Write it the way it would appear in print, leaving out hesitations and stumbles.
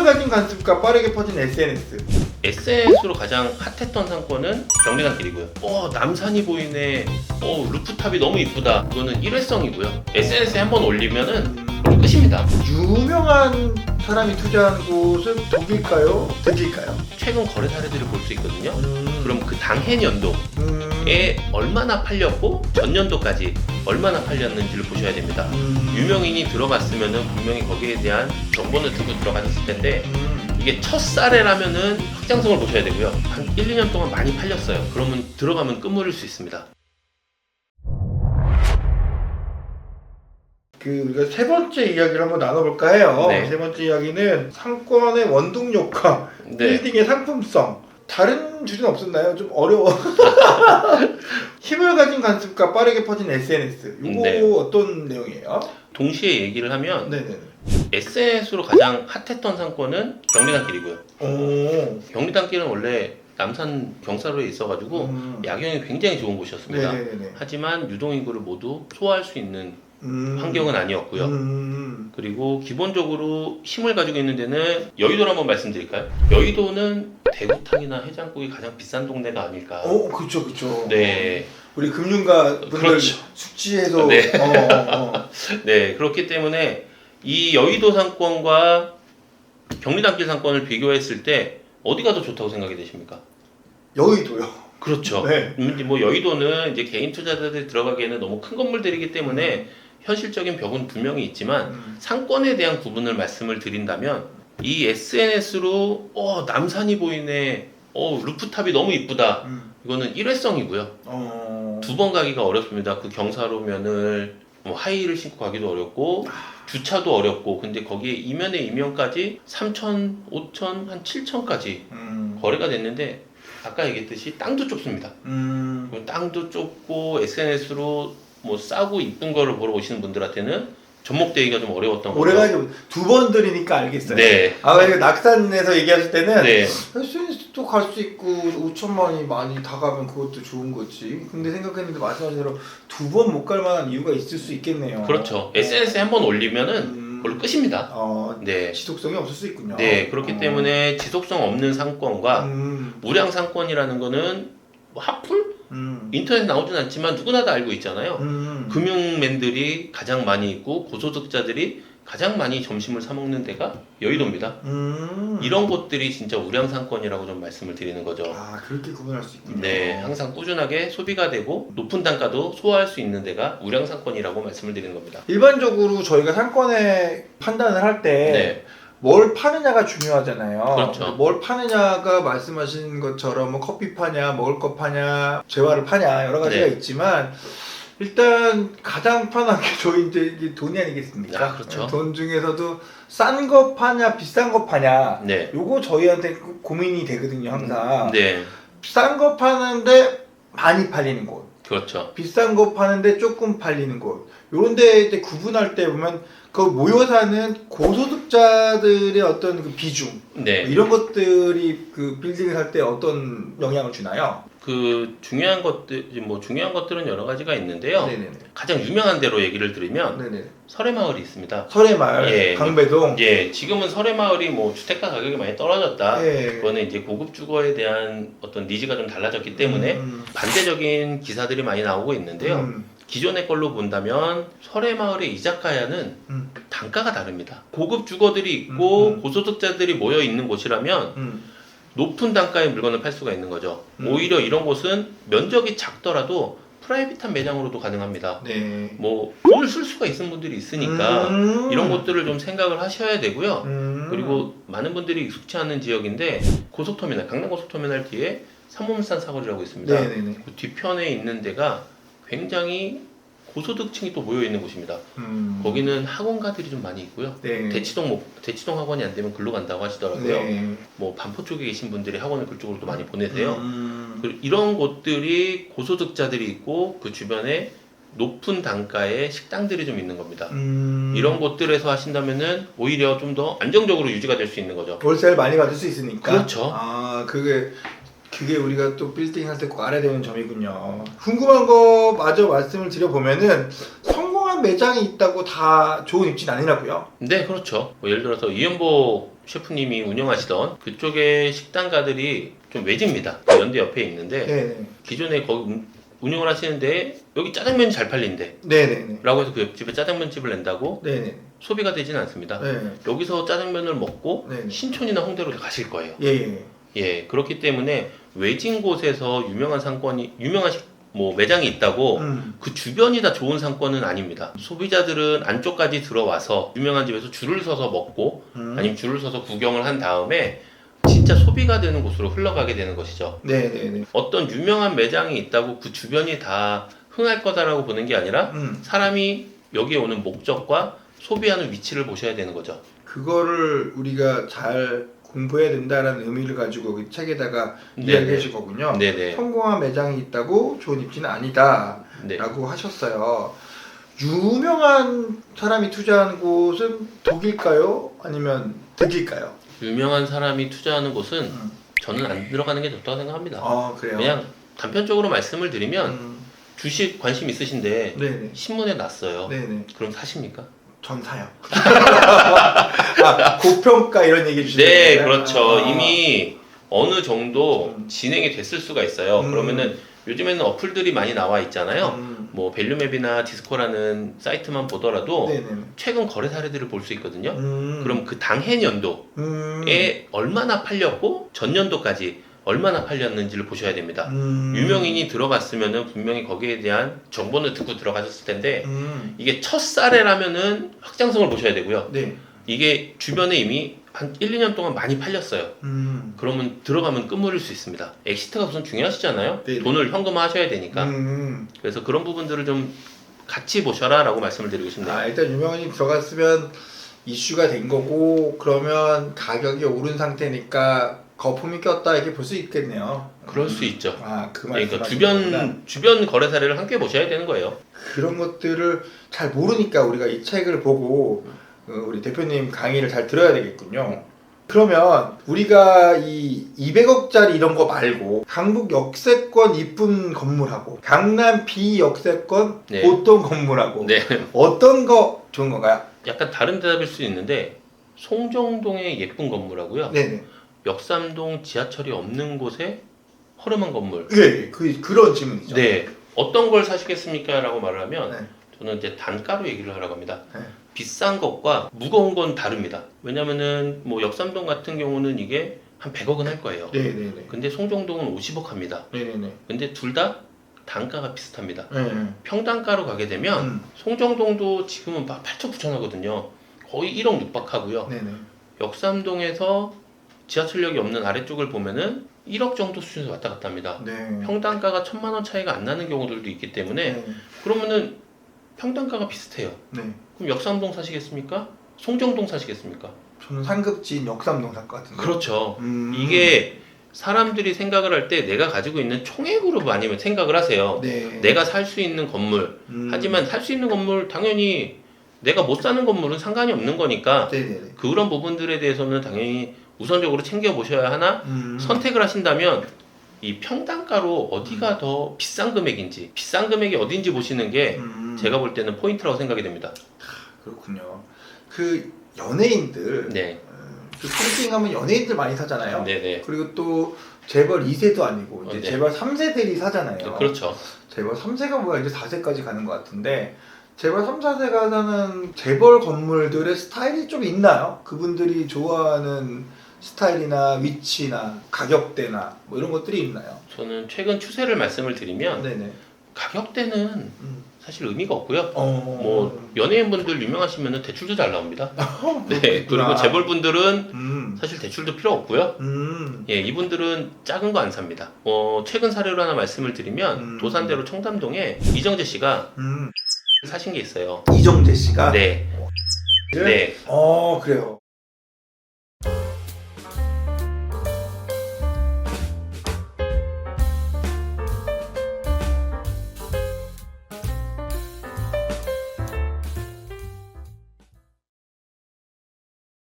가진 관습과 빠르게 퍼진 SNS. SNS로 가장 핫했던 상권은 경리단길이고요. 남산이 보이네. 루프탑이 너무 이쁘다. 이거는 일회성이고요. SNS에 한번 올리면은 그럼 끝입니다. 유명한 사람이 투자한 곳은 독일까요? 득일까요? 최근 거래 사례들을 볼 수 있거든요. 그럼 그 당해 연도에 얼마나 팔렸고 전년도까지 얼마나 팔렸는지를 보셔야 됩니다. 유명인이 들어갔으면은 분명히 거기에 대한 정보는 들고 들어갔을 텐데 이게 첫 사례라면은 확장성을 보셔야 되고요. 한 1, 2년 동안 많이 팔렸어요. 그러면 들어가면 끝물릴 수 있습니다. 우리가 세 번째 이야기를 한번 나눠볼까 해요. 네. 세 번째 이야기는 상권의 원동력과 빌딩의 상품성. 다른 주제는 없었나요? 좀 어려워. 힘을 가진 관습과 빠르게 퍼진 SNS. 이거 네. 어떤 내용이에요? 동시에 얘기를 하면 네네. SNS로 가장 핫했던 상권은 경리단길이고요. 오. 경리단길은 원래 남산 경사로에 있어가지고 야경이 굉장히 좋은 곳이었습니다. 네네네. 하지만 유동인구를 모두 소화할 수 있는 환경은 아니었고요. 그리고 기본적으로 힘을 가지고 있는 데는 여의도를 한번 말씀드릴까요? 여의도는 대구탕이나 해장국이 가장 비싼 동네가 아닐까. 그쵸. 네. 우리 금융가 분들 그렇죠. 숙지해서. 네. 네, 그렇기 때문에 이 여의도 상권과 경리단길 상권을 비교했을 때 어디가 더 좋다고 생각이 되십니까? 여의도요. 그렇죠. 네. 뭐 여의도는 이제 개인 투자자들이 들어가기에는 너무 큰 건물들이기 때문에 현실적인 벽은 분명히 있지만 상권에 대한 구분을 말씀을 드린다면 이 SNS로 남산이 보이네. 루프탑이 너무 이쁘다. 이거는 일회성이고요. 두 번 가기가 어렵습니다. 그 경사로면을 하이힐을 신고 가기도 어렵고 주차도 어렵고 근데 거기에 이면에 이면까지 3천, 5천, 한 7천까지 거래가 됐는데 아까 얘기했듯이 땅도 좁습니다. 땅도 좁고 SNS로 싸고 이쁜 거를 보러 오시는 분들한테는 접목되기가 좀 어려웠던 거죠. 올해가 두 번 들으니까 알겠어요. 네. 이거 낙산에서 얘기하실 때는 네. SNS도 갈 수 있고 5천만 원이 많이 다 가면 그것도 좋은 거지. 근데 생각했는데 말씀하신 대로 두 번 못 갈 만한 이유가 있을 수 있겠네요. 그렇죠. SNS에 한번 올리면은 그걸로 끝입니다. 네. 지속성이 없을 수 있군요. 네. 그렇기 때문에 지속성 없는 상권과 우량 상권이라는 거는 핫플? 인터넷에 나오진 않지만 누구나 다 알고 있잖아요. 금융맨들이 가장 많이 있고 고소득자들이 가장 많이 점심을 사 먹는 데가 여의도입니다. 이런 곳들이 진짜 우량 상권이라고 좀 말씀을 드리는 거죠. 그렇게 구분할 수 있군요. 네, 항상 꾸준하게 소비가 되고 높은 단가도 소화할 수 있는 데가 우량 상권이라고 말씀을 드리는 겁니다. 일반적으로 저희가 상권의 판단을 할 때 뭘 파느냐가 중요하잖아요. 그렇죠. 뭘 파느냐가 말씀하신 것처럼 커피 파냐, 먹을 거 파냐, 재화를 파냐 여러 가지가 있지만 일단 가장 편한 게 저희 이제 돈이 아니겠습니까? 그렇죠. 돈 중에서도 싼 거 파냐, 비싼 거 파냐. 네. 요거 저희한테 고민이 되거든요, 항상. 네. 싼 거 파는데 많이 팔리는 곳. 그렇죠. 비싼 거 파는데 조금 팔리는 곳. 요런데 이제 구분할 때 보면 그 모여 사는 고소득자들의 어떤 그 비중 이런 것들이 그 빌딩을 살 때 어떤 영향을 주나요? 그 중요한 것들은 여러 가지가 있는데요. 네네네. 가장 유명한 데로 얘기를 드리면 네네. 설해마을이 있습니다. 설해마을, 강배동. 지금은 설해마을이 주택가 가격이 많이 떨어졌다. 그거는 이제 고급 주거에 대한 어떤 니즈가 좀 달라졌기 때문에 반대적인 기사들이 많이 나오고 있는데요. 기존의 걸로 본다면 설해마을의 이자카야는 단가가 다릅니다. 고급 주거들이 있고 고소득자들이 모여 있는 곳이라면 높은 단가의 물건을 팔 수가 있는 거죠. 오히려 이런 곳은 면적이 작더라도 프라이빗한 매장으로도 가능합니다. 돈을 쓸 수가 있는 분들이 있으니까 이런 것들을 좀 생각을 하셔야 되고요. 그리고 많은 분들이 익숙치 않은 지역인데 고속터미널, 강남고속터미널 뒤에 삼호물산 사거리라고 있습니다. 그 뒤편에 있는 데가 굉장히 고소득층이 또 모여 있는 곳입니다. 거기는 학원가들이 좀 많이 있고요. 대치동 학원이 안 되면 글로 간다고 하시더라고요. 반포 쪽에 계신 분들이 학원을 그쪽으로 또 많이 보내세요. 이런 곳들이 고소득자들이 있고 그 주변에 높은 단가의 식당들이 좀 있는 겁니다. 이런 곳들에서 하신다면은 오히려 좀 더 안정적으로 유지가 될 수 있는 거죠. 월세를 많이 받을 수 있으니까. 그렇죠. 그게 우리가 또 빌딩 할 때 꼭 알아야 되는 점이군요. 궁금한 거 마저 말씀을 드려보면은 성공한 매장이 있다고 다 좋은 입지는 아니라고요? 네, 그렇죠. 예를 들어서 이연복 셰프님이 운영하시던 그쪽의 식당가들이 좀 외집니다. 그 연대 옆에 있는데 네네. 기존에 거기 운영을 하시는데 여기 짜장면이 잘 팔린대. 네네네. 라고 해서 그 옆집에 짜장면집을 낸다고 네네. 소비가 되지는 않습니다. 네네. 여기서 짜장면을 먹고 네네. 신촌이나 홍대로 가실 거예요. 예예. 예, 그렇기 때문에 외진 곳에서 유명한 상권이 뭐 매장이 있다고 그 주변이 다 좋은 상권은 아닙니다. 소비자들은 안쪽까지 들어와서 유명한 집에서 줄을 서서 먹고 아니면 줄을 서서 구경을 한 다음에 진짜 소비가 되는 곳으로 흘러가게 되는 것이죠. 네네네. 어떤 유명한 매장이 있다고 그 주변이 다 흥할 거다라고 보는 게 아니라 사람이 여기에 오는 목적과 소비하는 위치를 보셔야 되는 거죠. 그거를 우리가 잘 공부해야 된다는 의미를 가지고 그 책에다가 네네. 이야기하신 거군요. 네네. 성공한 매장이 있다고 좋은 입지는 아니다 네. 라고 하셨어요. 유명한 사람이 투자한 곳은 독일까요? 아니면 득일까요? 유명한 사람이 투자하는 곳은 저는 안 들어가는 게 좋다고 생각합니다. 아 그래요? 그냥 단편적으로 말씀을 드리면 주식 관심 있으신데 네네. 신문에 났어요. 네네. 그럼 사십니까? 전 사요. 아, 고평가 이런 얘기 주시는 네, 거예요? 그렇죠. 아. 이미 어느 정도 진행이 됐을 수가 있어요. 그러면은 요즘에는 어플들이 많이 나와 있잖아요. 뭐 밸류맵이나 디스코라는 사이트만 보더라도 네네. 최근 거래 사례들을 볼 수 있거든요. 그럼 그 당해 연도에 얼마나 팔렸고 전년도까지 얼마나 팔렸는지를 보셔야 됩니다. 유명인이 들어갔으면은 분명히 거기에 대한 정보는 듣고 들어가셨을 텐데 이게 첫 사례라면은 확장성을 보셔야 되고요. 네. 이게 주변에 이미 한 1, 2년 동안 많이 팔렸어요. 그러면 들어가면 끝물릴 수 있습니다. 엑시트가 우선 중요하시잖아요. 네네. 돈을 현금화하셔야 되니까. 그래서 그런 부분들을 좀 같이 보셔라 라고 말씀을 드리고 싶네요. 아, 일단 유명인이 들어갔으면 이슈가 된 거고 그러면 가격이 오른 상태니까 거품이 꼈다 이렇게 볼 수 있겠네요. 그럴 수 있죠. 아, 그 말씀. 그러니까 주변 거래 사례를 함께 보셔야 되는 거예요. 그런 것들을 잘 모르니까 우리가 이 책을 보고 우리 대표님 강의를 잘 들어야 되겠군요. 그러면 우리가 이 200억짜리 이런 거 말고 강북 역세권 이쁜 건물하고 강남 비역세권 네. 보통 건물하고 네. 어떤 거 좋은 건가요? 약간 다른 대답일 수 있는데 송정동의 예쁜 건물하고요. 네네. 역삼동 지하철이 없는 곳에 허름한 건물. 예, 그런 질문이죠. 네. 어떤 걸 사시겠습니까? 라고 말을 하면 네. 저는 이제 단가로 얘기를 하라고 합니다. 네. 비싼 것과 무거운 건 다릅니다. 왜냐면은 뭐 역삼동 같은 경우는 이게 한 100억은 할 거예요. 네네네. 근데 송정동은 50억 합니다. 네네네. 근데 둘 다 단가가 비슷합니다. 네. 평단가로 가게 되면 송정동도 지금은 막 8천 9천 하거든요. 거의 1억 육박하고요. 네네. 역삼동에서 지하철역이 없는 아래쪽을 보면은 1억 정도 수준에서 왔다 갔다 합니다. 네. 평단가가 1,000만 원 차이가 안 나는 경우들도 있기 때문에 네. 그러면은 평단가가 비슷해요. 네. 그럼 역삼동 사시겠습니까? 송정동 사시겠습니까? 저는 상급지인 역삼동 살 것 같은데. 그렇죠. 이게 사람들이 생각을 할 때 내가 가지고 있는 총액으로 많이 생각을 하세요. 네. 내가 살 수 있는 건물. 하지만 살 수 있는 건물 당연히 내가 못 사는 건물은 상관이 없는 거니까 네네네. 그런 부분들에 대해서는 당연히 우선적으로 챙겨보셔야 하나 선택을 하신다면 이 평단가로 어디가 더 비싼 금액인지 비싼 금액이 어딘지 보시는 게 제가 볼 때는 포인트라고 생각이 됩니다. 그렇군요. 그 연예인들 네. 그 소개팅하면 연예인들 많이 사잖아요. 네네. 그리고 또 재벌 2세도 아니고 이제 네. 재벌 3세들이 사잖아요. 네, 그렇죠. 재벌 3세가 뭐야 이제 4세까지 가는 것 같은데 재벌 3, 4세가 사는 재벌 건물들의 스타일이 좀 있나요? 그분들이 좋아하는 스타일이나 위치나 가격대나 뭐 이런 것들이 있나요? 저는 최근 추세를 말씀을 드리면 네네. 가격대는 사실 의미가 없고요. 뭐 연예인분들 유명하시면 대출도 잘 나옵니다. 네. 그리고 재벌분들은 사실 대출도 필요 없고요. 예, 이분들은 작은 거 안 삽니다. 최근 사례로 하나 말씀을 드리면 도산대로 청담동에 이정재 씨가 사신 게 있어요. 이정재 씨가? 네. 네. 그래요.